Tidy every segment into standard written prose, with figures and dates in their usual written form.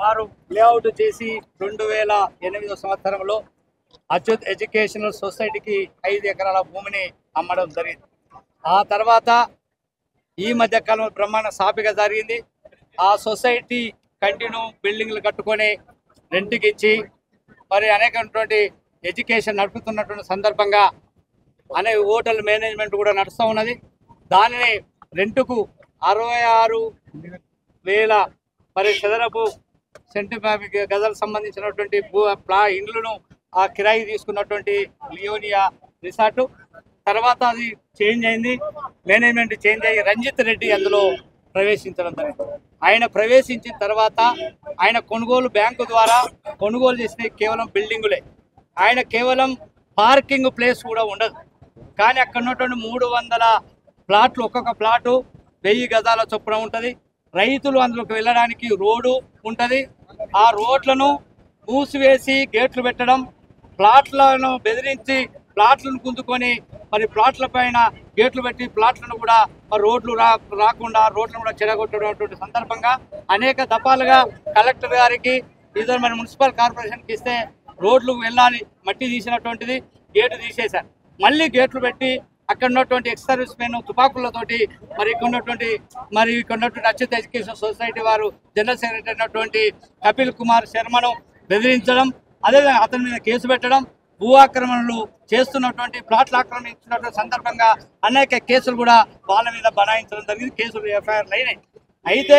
వారు లేఅవుట్ చేసి 2008 సంవత్సరంలో అచ్యుత్ ఎడ్యుకేషనల్ సొసైటీకి 5 ఎకరాల భూమిని అమ్మడం జరిగింది. ఆ తర్వాత ఈ మధ్య కాలంలో బ్రహ్మాండ సాపిక జరిగింది. ఆ సొసైటీ కంటిన్యూ బిల్డింగ్లు కట్టుకొని రెంట్కి ఇచ్చి మరి అనేకటువంటి ఎడ్యుకేషన్ నడుపుతున్నటువంటి సందర్భంగా అనేక హోటల్ మేనేజ్మెంట్ కూడా నడుస్తూ ఉన్నది. దానిని రెంటుకు 66,000 మరి చదరపు గజాలకు సంబంధించినటువంటి ఇండ్లను ఆ కిరాయి తీసుకున్నటువంటి లియోనియా రిసార్టు. తర్వాత అది చేంజ్ అయింది, మేనేజ్మెంట్ చేంజ్ అయ్యి రంజిత్ రెడ్డి అందులో ప్రవేశించడం జరిగింది. ఆయన ప్రవేశించిన తర్వాత ఆయన కొనుగోలు బ్యాంకు ద్వారా కొనుగోలు చేసిన కేవలం బిల్డింగులే. ఆయన కేవలం పార్కింగ్ ప్లేస్ కూడా ఉండదు. కానీ అక్కడ ఉన్నటువంటి 300 ప్లాట్లు, ఒక్కొక్క ప్లాటు 1000 గజాల చొప్పున ఉంటుంది. రైతులు అందులోకి వెళ్ళడానికి రోడ్డు ఉంటుంది. ఆ రోడ్లను మూసివేసి గేట్లు పెట్టడం, ప్లాట్లను బెదిరించి ప్లాట్లను గుంజుకొని మరి ప్లాట్ల పైన గేట్లు పెట్టి ప్లాట్లను కూడా మరి రోడ్లు రాకుండా రోడ్లను కూడా చెడగొట్టేటువంటి సందర్భంగా అనేక దఫాలుగా కలెక్టర్ గారికి ఇద్దరు మరి మున్సిపల్ కార్పొరేషన్కి ఇస్తే రోడ్లు వెళ్ళాలి, మట్టి తీసినటువంటిది గేటు తీసేశారు. మళ్ళీ గేట్లు పెట్టి అక్కడ ఉన్నటువంటి ఎక్స్ సర్వీస్ మెన్ తుపాకులతోటి మరి ఇక్కడ ఉన్నటువంటి అచ్యుత్ ఎడ్యుకేషన్ సొసైటీ వారు జనరల్ సెక్రటరీ అయినటువంటి కపిల్ కుమార్ శర్మను బెదిరించడం, అదేవిధంగా అతని మీద కేసు పెట్టడం, భూ ఆక్రమణలు చేస్తున్నటువంటి ప్లాట్లు ఆక్రమించినటువంటి సందర్భంగా అనేక కేసులు కూడా వాళ్ళ మీద బనాయించడం జరిగింది. కేసులు ఎఫ్ఐఆర్లు అయినాయి. అయితే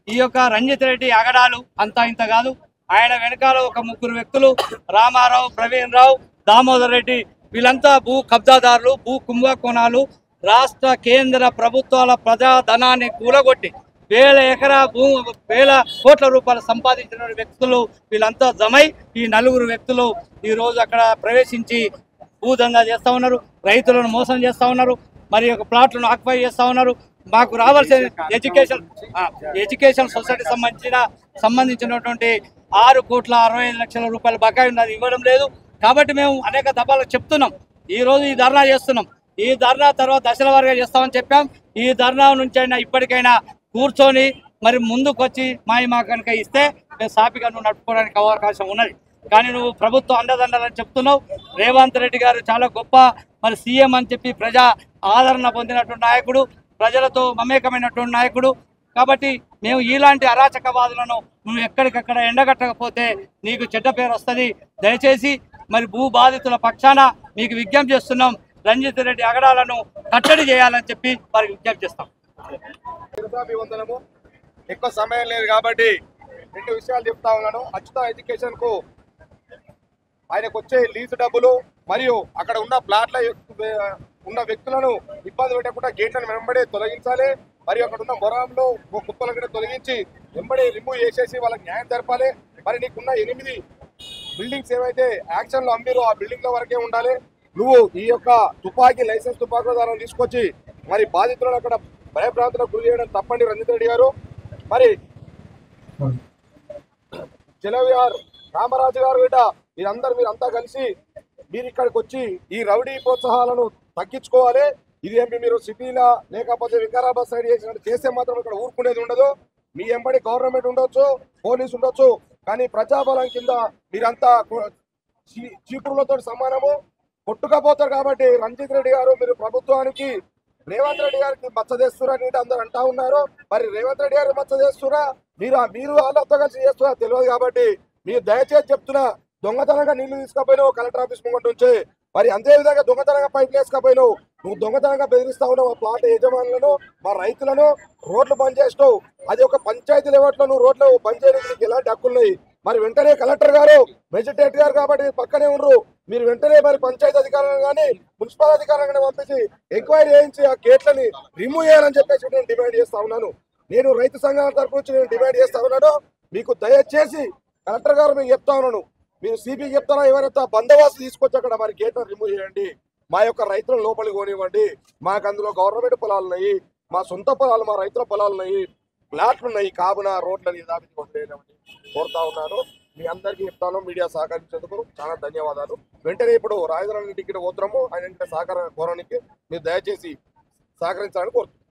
ఈ యొక్క రంజిత్ రెడ్డి అగడాలు అంతా ఇంత కాదు. ఆయన వెనకాల ఒక 3 వ్యక్తులు, రామారావు, ప్రవీణ్ రావు, దామోదర్ రెడ్డి, వీళ్ళంతా భూ కబ్జాదారులు, భూ కుంభకోణాలు, రాష్ట్ర కేంద్ర ప్రభుత్వాల ప్రజాధనాన్ని కూలగొట్టి 1000 కోట్ల రూపాయలు సంపాదించిన వ్యక్తులు వీళ్ళంతా జమై ఈ 4 వ్యక్తులు ఈరోజు అక్కడ ప్రవేశించి భూదందా చేస్తూ ఉన్నారు, రైతులను మోసం చేస్తూ ఉన్నారు, మరి ఒక ప్లాట్లను ఆక్యుపై చేస్తూ ఉన్నారు. మాకు రావాల్సిన ఎడ్యుకేషన్ సొసైటీ సంబంధించినటువంటి 6,65,00,000 రూపాయల బకాయి ఉన్నది, ఇవ్వడం లేదు. కాబట్టి మేము అనేక దఫాలు చెప్తున్నాం. ఈరోజు ఈ ధర్నా చేస్తున్నాం. ఈ ధర్నా తర్వాత దశల వారీగా చేస్తామని చెప్పాం. ఈ ధర్నా నుంచి అయినా ఇప్పటికైనా కూర్చొని మరి ముందుకు వచ్చి మా కనుక ఇస్తే మేము సాపిగా నువ్వు నడుపుకోవడానికి అవకాశం ఉన్నది. కానీ నువ్వు ప్రభుత్వం అండదండాలని చెప్తున్నావు. రేవంత్ రెడ్డి గారు చాలా గొప్ప మరి సీఎం అని చెప్పి ప్రజా ఆదరణ పొందినటువంటి నాయకుడు, ప్రజలతో మమేకమైనటువంటి నాయకుడు. కాబట్టి మేము ఇలాంటి అరాచకవాదులను నువ్వు ఎక్కడికక్కడ ఎండగట్టకపోతే నీకు చెడ్డ పేరు వస్తుంది. దయచేసి మరి భూ బాధితుల పక్షాన మీకు విజ్ఞప్తి చేస్తున్నాం. రంజిత్ రెడ్డి అగడాలను కట్టడి చేయాలని చెప్పి వారికి విజ్ఞప్తి చేస్తాం. ఎక్కువ సమయం లేదు కాబట్టి 2 విషయాలు చెప్తా ఉన్నాను. అచ్యుత ఎడ్యుకేషన్ కు ఆయనకు వచ్చే లీజు డబ్బులు మరియు అక్కడ ఉన్న ప్లాట్ల ఉన్న వ్యక్తులను ఇబ్బంది పెట్టకుండా గేట్లను వెంబడి తొలగించాలి. మరియు అక్కడ ఉన్న మొరంలో కుప్పలను కూడా తొలగించి వెంబడి రిమూవ్ చేసేసి వాళ్ళకి న్యాయం జరపాలి. మరి నీకున్న 8 బిల్డింగ్స్ ఏవైతే యాక్షన్ లో అమ్మిరో ఆ బిల్డింగ్ల వరకే ఉండాలి. నువ్వు ఈ యొక్క లైసెన్స్ తుపాకుల ద్వారా తీసుకొచ్చి మరి బాధితులను అక్కడ భయభ్రాంతులకు గురి చేయడం తప్పండి రంజిత్ రెడ్డి గారు. మరి జలవిహార్ రామరాజు గారు బిడ్డ మీరంతా కలిసి మీరు ఇక్కడికి వచ్చి ఈ రౌడీ ప్రోత్సాహాలను తగ్గించుకోవాలి. ఇది ఏంటి మీరు సిటీలా లేకపోతే వికారాబాద్ సైడ్ చేస్తే మాత్రం ఇక్కడ ఊరుకునేది ఉండదు. మీ ఎంబడి గవర్నమెంట్ ఉండొచ్చు, పోలీసు ఉండొచ్చు, కానీ ప్రజాబలం కింద మీరంతా చీపురులతో సమానము కొట్టుకపోతారు. కాబట్టి రంజిత్ రెడ్డి గారు మీరు ప్రభుత్వానికి రేవంత్ రెడ్డి గారికి మచ్చ చేస్తురా అని అందరు అంటా ఉన్నారు. మరి రేవంత్ రెడ్డి గారు మచ్చ చేస్తురా, మీరు వాళ్ళతో కలిసి చేస్తున్నా తెలియదు. కాబట్టి మీరు దయచేసి చెప్తున్నా, దొంగతనంగా నీళ్లు తీసుకపోయినావు కలెక్టర్ ఆఫీస్ ముంగట నుంచి, మరి అంతే విధంగా దొంగతనంగా పైపులు వేసుకపోయినావు. నువ్వు దొంగతనంగా బెదిరిస్తా ఉన్నావు మా ప్లాట్ యజమానులను, మా రైతులను. రోడ్లు బంద్ చేసినావు. అది ఒక పంచాయతీ లెవెల్లో నువ్వు రోడ్లు బంద్ చేయడానికి ఎలాంటి హక్కులున్నాయి? మరి వెంటనే కలెక్టర్ గారు మెజిస్ట్రేట్ గారు కాబట్టి పక్కనే ఉండరు, మీరు వెంటనే మరి పంచాయతీ అధికారులను కానీ మున్సిపల్ అధికారులను పంపించి ఎంక్వైరీ చేయించి ఆ గేట్లని రిమూవ్ చేయాలని చెప్పేసి నేను డిమాండ్ చేస్తా ఉన్నాను. నేను రైతు సంఘాల తరపు నుంచి నేను డిమాండ్ చేస్తా ఉన్నాను. మీకు దయచేసి కలెక్టర్ గారు మీకు చెప్తా ఉన్నాను, మీరు సిపికి చెప్తారా ఎవరైతే బందోబస్తు తీసుకొచ్చి అక్కడ మరి గేట్లను రిమూవ్ చేయండి. మా యొక్క రైతులను లోపలికి పోనివ్వండి. మాకు అందులో గవర్నమెంట్ పొలాలు ఉన్నాయి, మా సొంత పొలాలు, మా రైతుల పొలాలు ఉన్నాయి, ప్లాట్లు ఉన్నాయి. కావున రోడ్లని దాబికి వదిలేయమని కోరుతా ఉన్నాను. మీ అందరికీ చెప్తాను. మీడియా సహకరించేందుకు చాలా ధన్యవాదాలు. వెంటనే ఇప్పుడు రాజధాని టికెట్ పోతున్నాము, ఆయన సహకారం కోరడానికి మీరు దయచేసి సహకరించాలని కోరుతున్నాను.